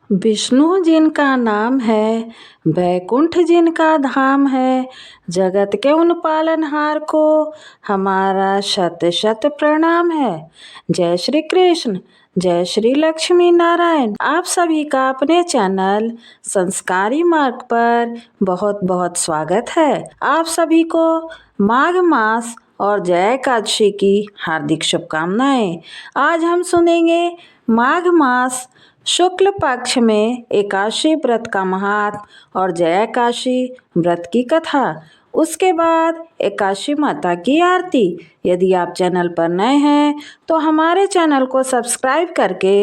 विष्णु जिनका नाम है, बैकुंठ जिनका धाम है, जगत के उन पालनहार को हमारा शत शत प्रणाम है। जय श्री कृष्ण, जय श्री लक्ष्मी नारायण। आप सभी का अपने चैनल संस्कारी मार्ग पर बहुत बहुत स्वागत है। आप सभी को माघ मास और जय एकादशी की हार्दिक शुभकामनाएं। आज हम सुनेंगे माघ मास शुक्ल पक्ष में एकादशी व्रत का महात्म और जय एकादशी व्रत की कथा। उसके बाद एकादशी माता की आरती। यदि आप चैनल पर नए हैं तो हमारे चैनल को सब्सक्राइब करके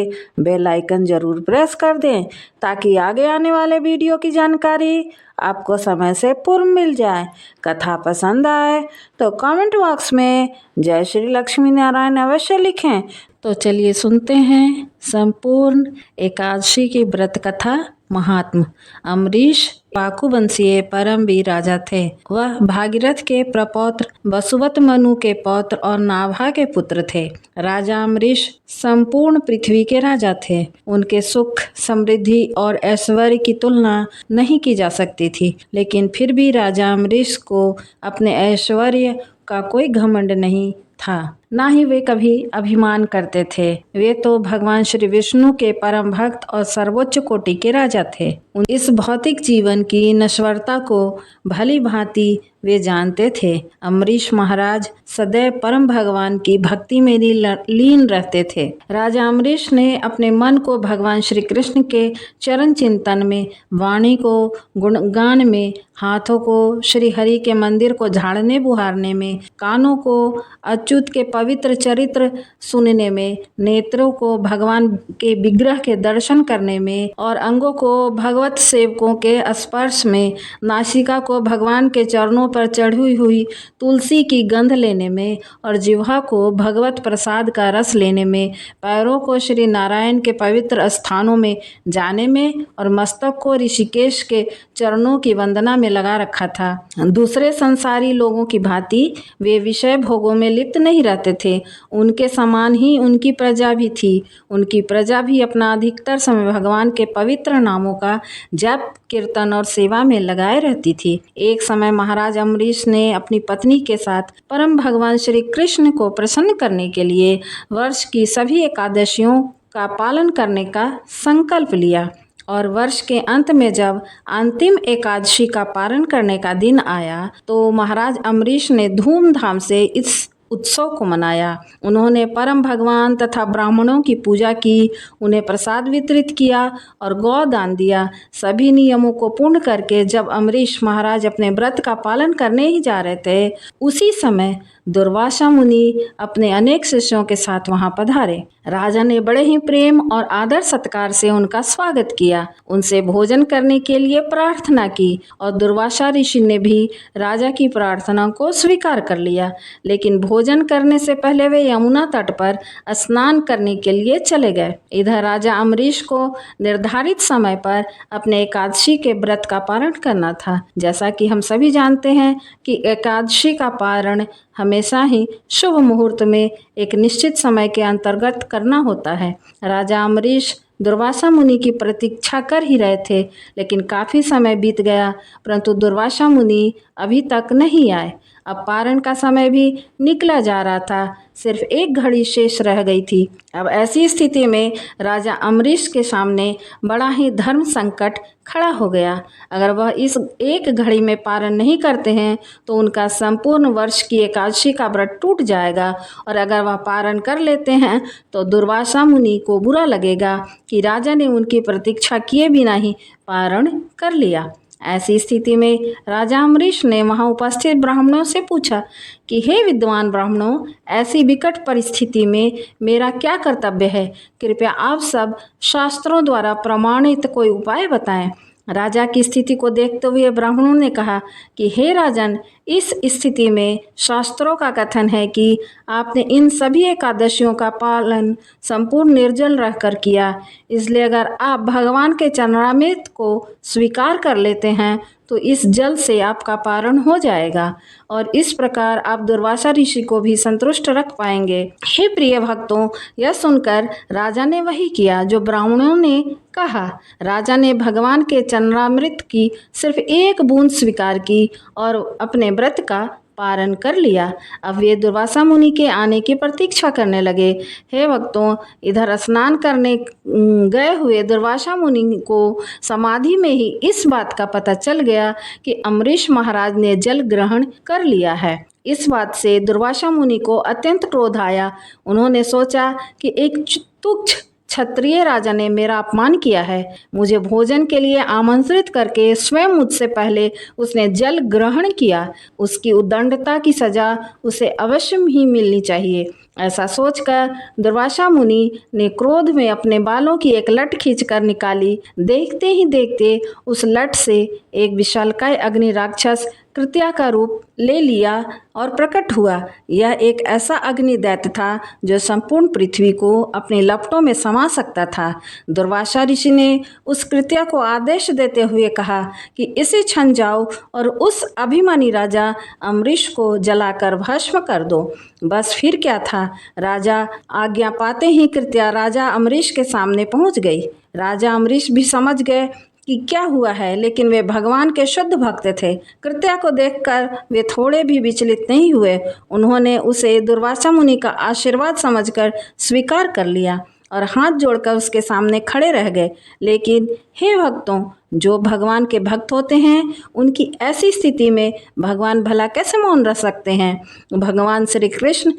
बेल आइकन जरूर प्रेस कर दें ताकि आगे आने वाले वीडियो की जानकारी आपको समय से पूर्व मिल जाए। कथा पसंद आए तो कमेंट बॉक्स में जय श्री लक्ष्मी नारायण अवश्य लिखें। तो चलिए सुनते हैं संपूर्ण एकादशी की व्रत कथा। महात्म। अम्बरीश पाकुवंशीय परम वीर राजा थे। वह भागीरथ के प्रपौत्र, वसुवत मनु के पौत्र और नाभा के पुत्र थे। राजा अम्बरीश संपूर्ण पृथ्वी के राजा थे। उनके सुख, समृद्धि और ऐश्वर्य की तुलना नहीं की जा सकती थी, लेकिन फिर भी राजा अम्बरीश को अपने ऐश्वर्य का कोई घमंड नहीं था, ना ही वे कभी अभिमान करते थे। वे तो भगवान श्री विष्णु के परम भक्त और सर्वोच्च कोटि के राजा थे। इस भौतिक जीवन की नश्वरता को भली भांति वे जानते थे। अम्बरीश महाराज सदैव परम भगवान की भक्ति में लीन रहते थे। राजा अम्बरीश ने अपने मन को भगवान श्री कृष्ण के चरण चिंतन में, वाणी को गुणगान में, हाथों को श्री हरि के मंदिर को झाड़ने बुहारने में, कानों को अच्युत के पवित्र चरित्र सुनने में, नेत्रों को भगवान के विग्रह के दर्शन करने में और अंगों को भगवत सेवकों के स्पर्श में, नासिका को भगवान के चरणों पर चढ़ी हुई तुलसी की गंध लेने में और जिह्वा को भगवत प्रसाद का रस लेने में, पैरों को श्री नारायण के पवित्र स्थानों में जाने में और मस्तक को ऋषिकेश के चरणों की वंदना में लगा रखा था। दूसरे संसारी लोगों की भांति वे विषय भोगों में लिप्त नहीं रहते थे। उनके समान ही उनकी प्रजा भी थी। उनकी प्रजा भी अपना अधिकतर समय भगवान के पवित्र नामों का जप, कीर्तन और सेवा में लगाए रहती थी। एक समय महाराज अम्बरीश ने अपनी पत्नी के साथ परम भगवान श्री कृष्ण को प्रसन्न करने के लिए वर्ष की सभी एकादशियों का पालन करने का संकल्प लिया और वर्ष के अंत में जब अंतिम एकादशी का पारण करने का दिन आया तो महाराज अम्बरीश ने धूमधाम से इस उत्सव को मनाया। उन्होंने परम भगवान तथा ब्राह्मणों की पूजा की, उन्हें प्रसाद वितरित किया और गौ दान दिया। सभी नियमों को पूर्ण करके जब अम्बरीश महाराज अपने व्रत का पालन करने ही जा रहे थे, उसी समय दुर्वासा मुनि अपने अनेक शिष्यों के साथ वहां पधारे। राजा ने बड़े ही प्रेम और आदर सत्कार से उनका स्वागत किया, उनसे भोजन करने के लिए प्रार्थना की और दुर्वासा ऋषि ने भी राजा की प्रार्थना को स्वीकार कर लिया। लेकिन भोजन करने से पहले वे यमुना तट पर स्नान करने के लिए चले गए। इधर राजा अम्बरीश को निर्धारित समय पर अपने एकादशी के व्रत का पारण करना था। जैसा कि हम सभी जानते हैं कि एकादशी का पारण हमेशा ही शुभ मुहूर्त में एक निश्चित समय के अंतर्गत करना होता है। राजा अम्बरीश दुर्वासा मुनि की प्रतीक्षा कर ही रहे थे, लेकिन काफ़ी समय बीत गया परंतु दुर्वासा मुनि अभी तक नहीं आए। अब पारण का समय भी निकला जा रहा था, सिर्फ एक घड़ी शेष रह गई थी। अब ऐसी स्थिति में राजा अम्बरीश के सामने बड़ा ही धर्म संकट खड़ा हो गया। अगर वह इस एक घड़ी में पारण नहीं करते हैं तो उनका संपूर्ण वर्ष की एकादशी का व्रत टूट जाएगा, और अगर वह पारण कर लेते हैं तो दुर्वासा मुनि को बुरा लगेगा कि राजा ने उनकी प्रतीक्षा किए बिना ही पारण कर लिया। ऐसी स्थिति में राजा अम्बरीश ने वहां उपस्थित ब्राह्मणों से पूछा कि हे विद्वान ब्राह्मणों, ऐसी विकट परिस्थिति में मेरा क्या कर्तव्य है? कृपया आप सब शास्त्रों द्वारा प्रमाणित कोई उपाय बताएं। राजा की स्थिति को देखते हुए ब्राह्मणों ने कहा कि हे राजन, इस स्थिति में शास्त्रों का कथन है कि आपने इन सभी एकादशियों का पालन संपूर्ण निर्जल रहकर किया, इसलिए अगर आप भगवान के चरणामृत को स्वीकार कर लेते हैं तो इस जल से आपका पारण हो जाएगा और इस प्रकार आप दुर्वासा ऋषि को भी संतुष्ट रख पाएंगे। हे प्रिय भक्तों, यह सुनकर राजा ने वही किया जो ब्राह्मणों ने कहा। राजा ने भगवान के चरणामृत की सिर्फ एक बूंद स्वीकार की और अपने व्रत का पारण कर लिया। अब वे दुर्वासा मुनि के आने की प्रतीक्षा करने लगे। हे भक्तों, इधर स्नान करने गए हुए दुर्वासा मुनि को समाधि में ही इस बात का पता चल गया कि अम्बरीश महाराज ने जल ग्रहण कर लिया है। इस बात से दुर्वासा मुनि को अत्यंत क्रोध आया। उन्होंने सोचा कि एक तुच्छ क्षत्रिय राजा ने मेरा अपमान किया है। मुझे भोजन के लिए आमंत्रित करके स्वयं मुझसे पहले उसने जल ग्रहण किया। उसकी उद्दंडता की सजा उसे अवश्य ही मिलनी चाहिए। ऐसा सोचकर दुर्वासा मुनि ने क्रोध में अपने बालों की एक लट खींचकर निकाली। देखते ही देखते उस लट से एक विशालकाय अग्नि राक्षस कृत्या का रूप ले लिया और प्रकट हुआ। यह एक ऐसा अग्नि दैत्य था जो संपूर्ण पृथ्वी को अपनी लपटों में समा सकता था। दुर्वासा ऋषि ने उस कृत्या को आदेश देते हुए कहा कि इसी क्षण जाओ और उस अभिमानी राजा अम्बरीश को जलाकर भस्म कर दो। बस फिर क्या था, राजा आज्ञा पाते ही कृत्या राजा अम्बरीश के सामने पहुंच गई। राजा अम्बरीश भी समझ गए कि क्या हुआ है, लेकिन वे भगवान के शुद्ध भक्त थे। कृत्या को देखकर वे थोड़े भी विचलित नहीं हुए। उन्होंने उसे दुर्वासा मुनि का आशीर्वाद समझकर स्वीकार कर लिया और हाथ जोड़कर उसके सामने खड़े रह गए। लेकिन हे भक्तों, जो भगवान के भक्त होते हैं उनकी ऐसी स्थिति में भगवान भला कैसे मौन रह सकते हैं। भगवान श्री कृष्ण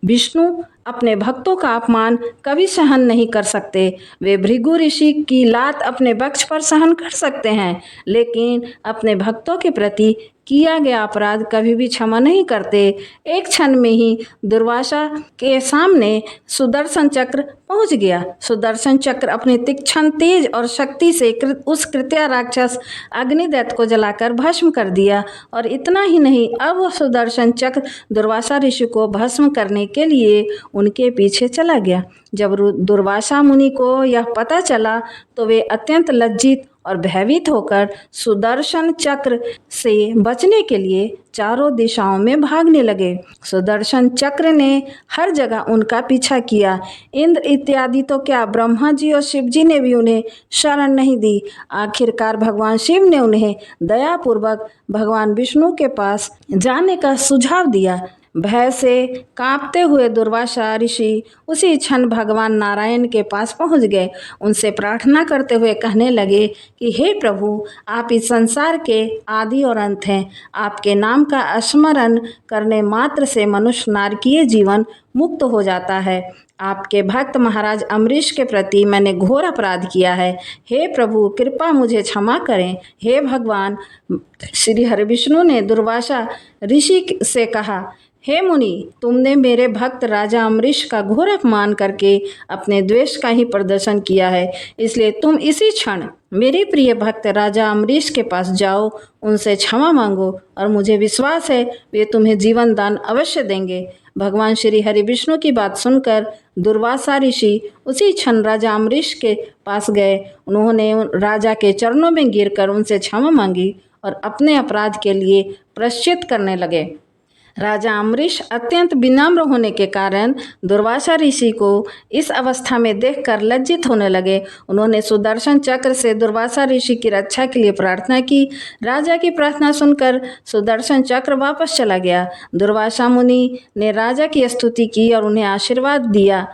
विष्णु अपने भक्तों का अपमान कभी सहन नहीं कर सकते। वे भृगु ऋषि की लात अपने वक्ष पर सहन कर सकते हैं, लेकिन अपने भक्तों के प्रति किया गया अपराध कभी भी क्षमा नहीं करते। एक क्षण में ही दुर्वासा के सामने सुदर्शन चक्र पहुंच गया। सुदर्शन चक्र अपनी तीक्ष्ण तेज और शक्ति से उस कृत्या राक्षस अग्निदैत्य को जलाकर भस्म कर दिया। और इतना ही नहीं, अब वह सुदर्शन चक्र दुर्वासा ऋषि को भस्म करने के लिए उनके पीछे चला गया। जब दुर्वासा मुनि को यह पता चला तो वे अत्यंत लज्जित और भयभीत होकर सुदर्शन चक्र से बचने के लिए चारों दिशाओं में भागने लगे। सुदर्शन चक्र ने हर जगह उनका पीछा किया। इंद्र इत्यादि तो क्या, ब्रह्मा जी और शिव जी ने भी उन्हें शरण नहीं दी। आखिरकार भगवान शिव ने उन्हें दयापूर्वक भगवान विष्णु के पास जाने का सुझाव दिया। भय से कांपते हुए दुर्वासा ऋषि उसी क्षण भगवान नारायण के पास पहुंच गए। उनसे प्रार्थना करते हुए कहने लगे कि हे प्रभु, आप इस संसार के आदि और अंत हैं। आपके नाम का स्मरण करने मात्र से मनुष्य नारकीय जीवन मुक्त हो जाता है। आपके भक्त महाराज अम्बरीश के प्रति मैंने घोर अपराध किया है। हे प्रभु, कृपा मुझे क्षमा करें। हे भगवान, श्री हरिविष्णु ने दुर्वासा ऋषि से कहा, हे मुनि, तुमने मेरे भक्त राजा अम्बरीश का घोर अपमान करके अपने द्वेष का ही प्रदर्शन किया है। इसलिए तुम इसी क्षण मेरे प्रिय भक्त राजा अम्बरीश के पास जाओ, उनसे क्षमा मांगो और मुझे विश्वास है वे तुम्हें जीवन दान अवश्य देंगे। भगवान श्री हरिविष्णु की बात सुनकर दुर्वासा ऋषि उसी क्षण राजा अम्बरीश के पास गए। उन्होंने राजा के चरणों में गिरकर उनसे क्षमा मांगी और अपने अपराध के लिए प्रायश्चित करने लगे। राजा अम्बरीश अत्यंत विनम्र होने के कारण दुर्वासा ऋषि को इस अवस्था में देखकर लज्जित होने लगे। उन्होंने सुदर्शन चक्र से दुर्वासा ऋषि की रक्षा के लिए प्रार्थना की। राजा की प्रार्थना सुनकर सुदर्शन चक्र वापस चला गया। दुर्वासा मुनि ने राजा की स्तुति की और उन्हें आशीर्वाद दिया।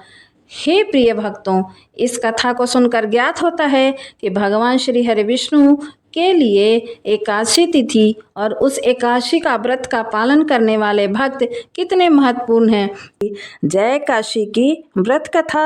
हे प्रिय भक्तों, इस कथा को सुनकर ज्ञात होता है कि भगवान श्री हरिविष्णु के लिए एकादशी तिथि और उस एकादशी का व्रत का पालन करने वाले भक्त कितने महत्वपूर्ण हैं। जय काशी की व्रत कथा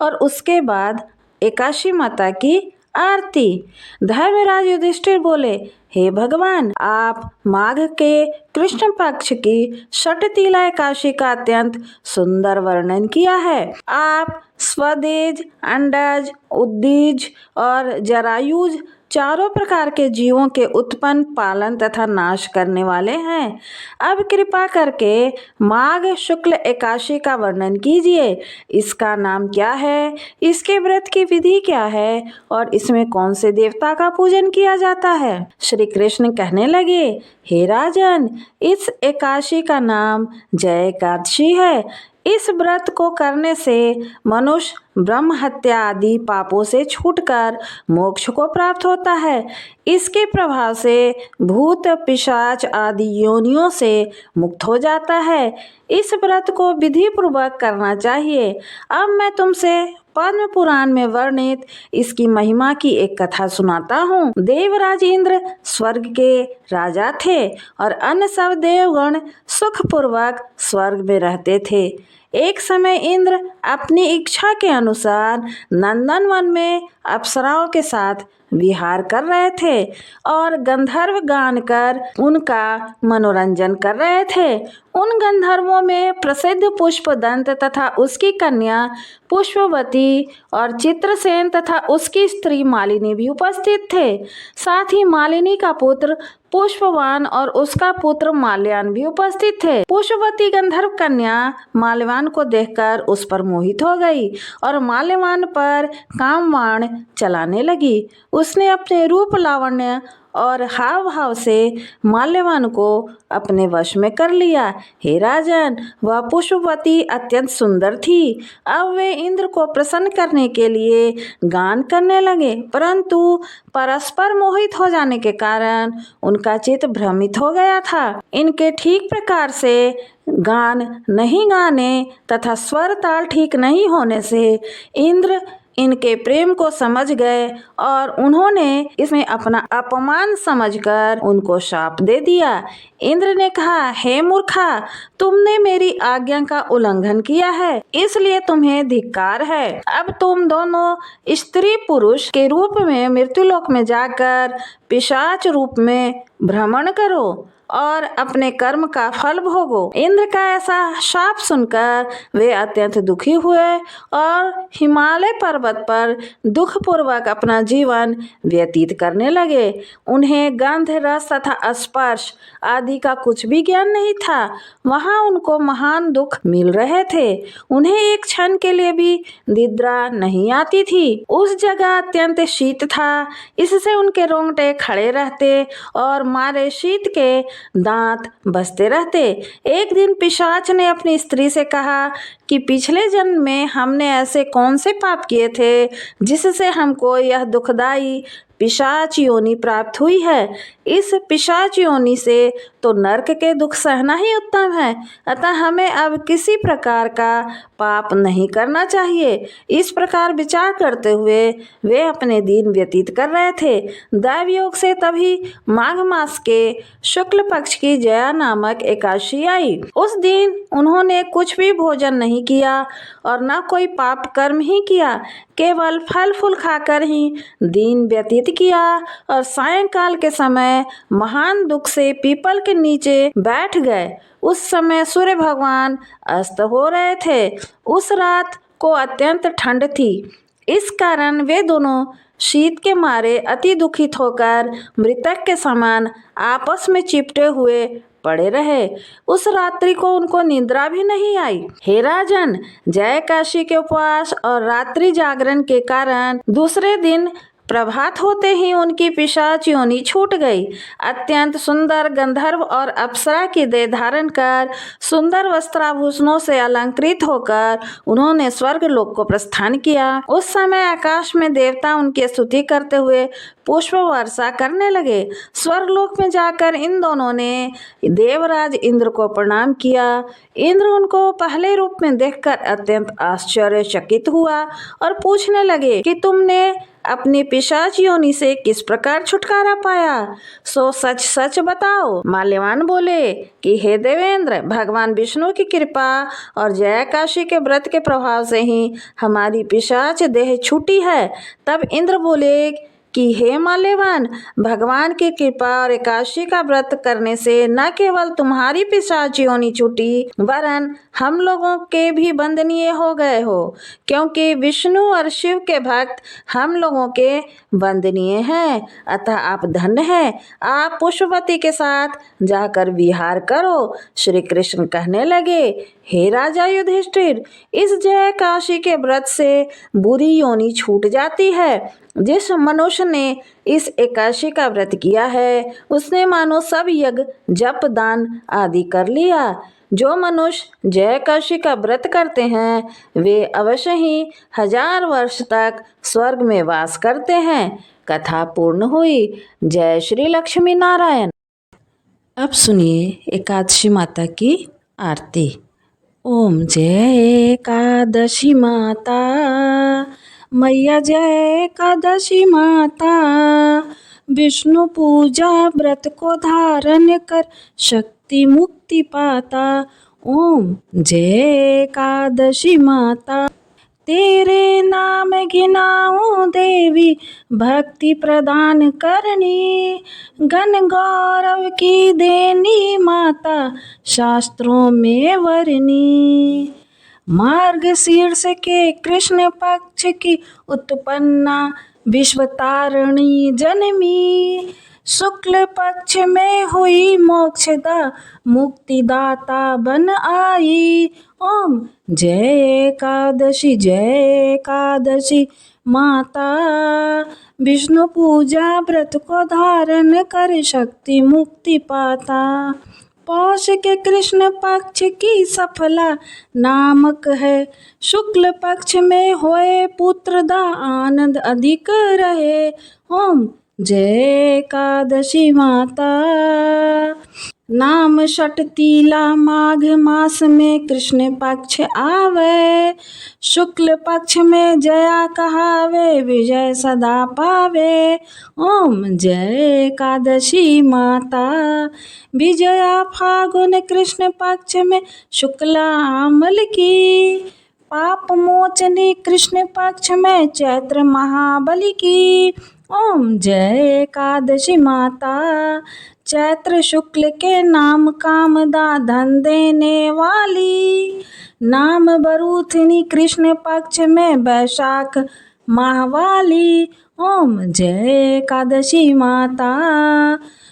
और उसके बाद एकादशी माता की आरती। धर्मराज युधिष्ठिर बोले, हे भगवान, आप माघ के कृष्ण पक्ष की षटतिला एकादशी का अत्यंत सुंदर वर्णन किया है। आप स्वदेज, अंडज, उद्दीज और जरायुज चारों प्रकार के जीवों के उत्पन्न, पालन तथा नाश करने वाले हैं। अब कृपा करके माघ शुक्ल एकादशी का वर्णन कीजिए। इसका नाम क्या है, इसके व्रत की विधि क्या है और इसमें कौन से देवता का पूजन किया जाता है। श्री कृष्ण कहने लगे, हे राजन, इस एकादशी का नाम जय एकादशी है। इस व्रत को करने से मनुष्य ब्रह्म हत्या आदि पापों से छूटकर मोक्ष को प्राप्त होता है। इसके प्रभाव से भूत पिशाच आदि योनियों से मुक्त हो जाता है। इस व्रत को विधि पूर्वक करना चाहिए। अब मैं तुमसे पद्म पुराण में वर्णित इसकी महिमा की एक कथा सुनाता हूँ। देवराज इंद्र स्वर्ग के राजा थे और अन्य सब देवगण सुखपूर्वक स्वर्ग में रहते थे। एक समय इंद्र अपनी इच्छा के अनुसार नंदनवन में अप्सराओं के साथ विहार कर रहे थे और गंधर्व गान कर उनका मनोरंजन कर रहे थे। उन गंधर्वों में प्रसिद्ध पुष्पदंत तथा उसकी कन्या पुष्पवती और चित्रसेन तथा उसकी स्त्री मालिनी भी उपस्थित थे। साथ ही मालिनी का पुत्र पुष्पवान और उसका पुत्र माल्यान भी उपस्थित थे। पुष्पवती गंधर्व कन्या माल्यवान को देखकर उस पर मोहित हो गई और माल्यवान पर कामबाण चलाने लगी। उसने अपने रूप लावण्य और हाव भाव से माल्यवान को अपने वश में कर लिया। हे राजन, वह पुष्पवती अत्यंत सुंदर थी। अब वे इंद्र को प्रसन्न करने के लिए गान करने लगे, परंतु परस्पर मोहित हो जाने के कारण उनका चित्त भ्रमित हो गया था। इनके ठीक प्रकार से गान नहीं गाने तथा स्वर ताल ठीक नहीं होने से इंद्र इनके प्रेम को समझ गए और उन्होंने इसमें अपना अपमान समझकर उनको शाप दे दिया। इंद्र ने कहा, हे मूर्खा, तुमने मेरी आज्ञा का उल्लंघन किया है, इसलिए तुम्हें धिक्कार है। अब तुम दोनों स्त्री पुरुष के रूप में मृत्युलोक में जाकर पिशाच रूप में भ्रमण करो और अपने कर्म का फल भोगो। इंद्र का ऐसा शाप सुनकर वे अत्यंत दुखी हुए और हिमालय पर्वत पर दुखपूर्वक अपना जीवन व्यतीत करने लगे। उन्हें गंध, रस तथा स्पर्श आदि का कुछ भी ज्ञान नहीं था। वहाँ उनको महान दुख मिल रहे थे। उन्हें एक क्षण के लिए भी निद्रा नहीं आती थी। उस जगह अत्यंत शीत था, इससे उनके रोंगटे खड़े रहते और मारे शीत के दांत बसते रहते। एक दिन पिशाच ने अपनी स्त्री से कहा कि पिछले जन्म में हमने ऐसे कौन से पाप किए थे जिससे हमको यह दुखदाई पिशाच योनि प्राप्त हुई है। इस पिशाच योनि से तो नरक के दुख सहना ही उत्तम है, अतः हमें अब किसी प्रकार का पाप नहीं करना चाहिए। इस प्रकार विचार करते हुए वे अपने दिन व्यतीत कर रहे थे। दैव योग से तभी माघ मास के शुक्ल पक्ष की जया नामक एकादशी आई। उस दिन उन्होंने कुछ भी भोजन नहीं किया और न कोई पाप कर्म ही किया, केवल फल फूल खाकर ही दिन व्यतीत किया और सायंकाल के समय महान दुख से पीपल के नीचे बैठ गए। उस समय सूर्य भगवान अस्त हो रहे थे। उस रात को अत्यंत ठंड थी, इस कारण वे दोनों शीत के मारे अति दुखित होकर मृतक के समान आपस में चिपटे हुए पड़े रहे। उस रात्रि को उनको निद्रा भी नहीं आई। हे राजन, जय काशी के उपवास और रात्रि जागरण के कारण दूसरे दिन प्रभात होते ही उनकी पिशाच योनि छूट गई। अत्यंत सुंदर गंधर्व और अप्सरा की देह धारण कर सुंदर वस्त्राभूषणों से अलंकृत होकर उन्होंने स्वर्ग लोक को प्रस्थान किया। उस समय आकाश में देवता उनकी स्तुति करते हुए पुष्प वर्षा करने लगे। स्वर्गलोक में जाकर इन दोनों ने देवराज इंद्र को प्रणाम किया। इंद्र उनको पहले रूप में देखकर अत्यंत आश्चर्यचकित हुआ और पूछने लगे कि तुमने अपनी पिशाच योनि से किस प्रकार छुटकारा पाया, सो सच सच बताओ। माल्यवान बोले कि हे देवेंद्र, भगवान विष्णु की कृपा और जया काशी के व्रत के प्रभाव से ही हमारी पिशाच देह छूटी है। तब इंद्र बोले कि हे माल्यवान, भगवान की कृपा और एकादशी का व्रत करने से न केवल तुम्हारी पिशाच योनि छूटी, वरन हम लोगों के भी वंदनीय हो गए हो, क्योंकि विष्णु और शिव के भक्त हम लोगों के वंदनीय हैं। अतः आप धन्य हैं। आप पुष्पवती के साथ जाकर विहार करो। श्री कृष्ण कहने लगे, हे राजा युधिष्ठिर, इस जय काशी के व्रत से बुरी योनि छूट जाती है। जिस मनुष्य ने इस एकादशी का व्रत किया है उसने मानो सब यज्ञ जप दान आदि कर लिया। जो मनुष्य जय काशी का व्रत करते हैं वे अवश्य ही 1000 वर्ष तक स्वर्ग में वास करते हैं। कथा पूर्ण हुई। जय श्री लक्ष्मी नारायण। अब सुनिए एकादशी माता की आरती। ओम जय एकादशी माता, मैया जय एकादशी माता। विष्णु पूजा व्रत को धारण कर शक्ति मुक्ति पाता। ओम जय एकादशी माता। तेरे नाम गिनाऊं देवी भक्ति प्रदान करनी। गण गौरव की देनी माता शास्त्रों में वर्णी। मार्गशीर्ष के कृष्ण पक्ष की उत्पन्ना विश्वतारिणी जनमी। शुक्ल पक्ष में हुई मोक्षदा मुक्तिदाता बन आई। ओम जय एकादशी माता। विष्णु पूजा व्रत को धारण कर शक्ति मुक्ति पाता। पौष के कृष्ण पक्ष की सफला नामक है। शुक्ल पक्ष में होए पुत्रदा आनंद अधिक रहे। ओम जय एकादशी माता। नाम षटतीला माघ मास में कृष्ण पक्ष आवे। शुक्ल पक्ष में जया कहावे विजय सदा पावे। ओम जय एकादशी माता। विजया फागुन कृष्ण पक्ष में शुक्ला अमल की। पाप मोचनी कृष्ण पक्ष में चैत्र महाबली की। ओम जय एकादशी माता। चैत्र शुक्ल के नाम कामदा धन देने वाली। नाम बरूथनी कृष्ण पक्ष में वैशाख माहवाली। ओम जय एकादशी माता।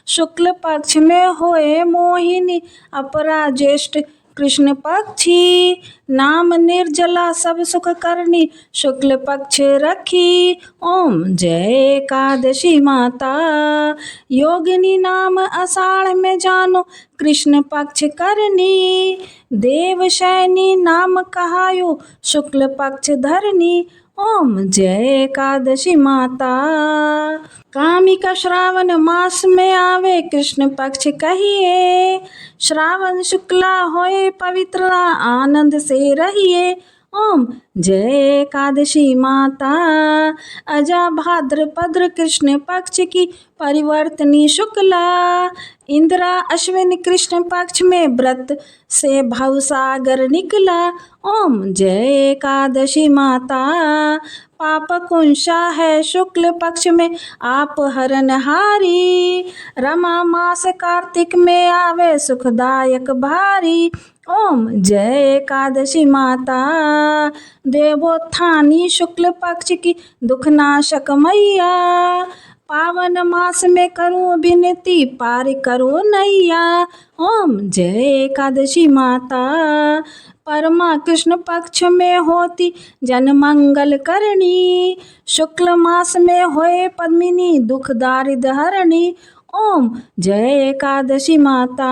शुक्ल पक्ष में होए मोहिनी अपरा ज्येष्ठ कृष्ण पक्षी। नाम निर्जला सब सुख करनी शुक्ल पक्ष रखी। ओम जय एकादशी माता। योगिनी नाम आषाढ़ में जानो कृष्ण पक्ष करनी। देवशैनी नाम कहायो शुक्ल पक्ष धरनी। ओम जय एकादशी माता। कामिका श्रावण मास में आवे कृष्ण पक्ष कहिए। श्रावण शुक्ला होए पवित्र आनंद से रहिए। ओम जय एकादशी माता। अजा भाद्रपद्र कृष्ण पक्ष की परिवर्तनी शुक्ला। इंदिरा अश्विन कृष्ण पक्ष में व्रत से भवसागर निकला। ओम जय एकादशी माता। पाप कुंशा है शुक्ल पक्ष में आप हरनहारी। रमा मास कार्तिक में आवे सुखदायक भारी। ओम जय एकादशी माता। देवोत्थानी शुक्ल पक्ष की दुखनाशक मैया। पावन मास में करूं विनती पार करो नैया। ओम जय एकादशी माता। परमा कृष्ण पक्ष में होती जन मंगल करनी। शुक्ल मास में होए पद्मिनी दुख दारिद्र हरणी। ओम जय एकादशी माता।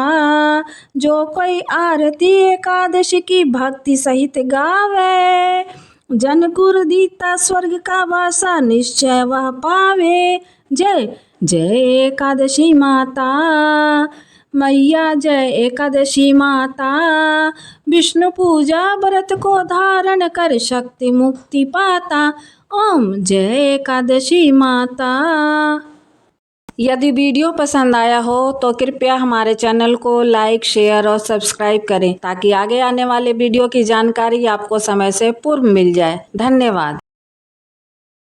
जो कोई आरती एकादशी की भक्ति सहित गावे। जन गुरु दीता स्वर्ग का वासा निश्चय वह पावे। जय जय एकादशी माता। मैया जय एकादशी माता। विष्णु पूजा व्रत को धारण कर शक्ति मुक्ति पाता। ओम जय एकादशी माता। यदि वीडियो पसंद आया हो तो कृपया हमारे चैनल को लाइक शेयर और सब्सक्राइब करें ताकि आगे आने वाले वीडियो की जानकारी आपको समय से पूर्व मिल जाए। धन्यवाद।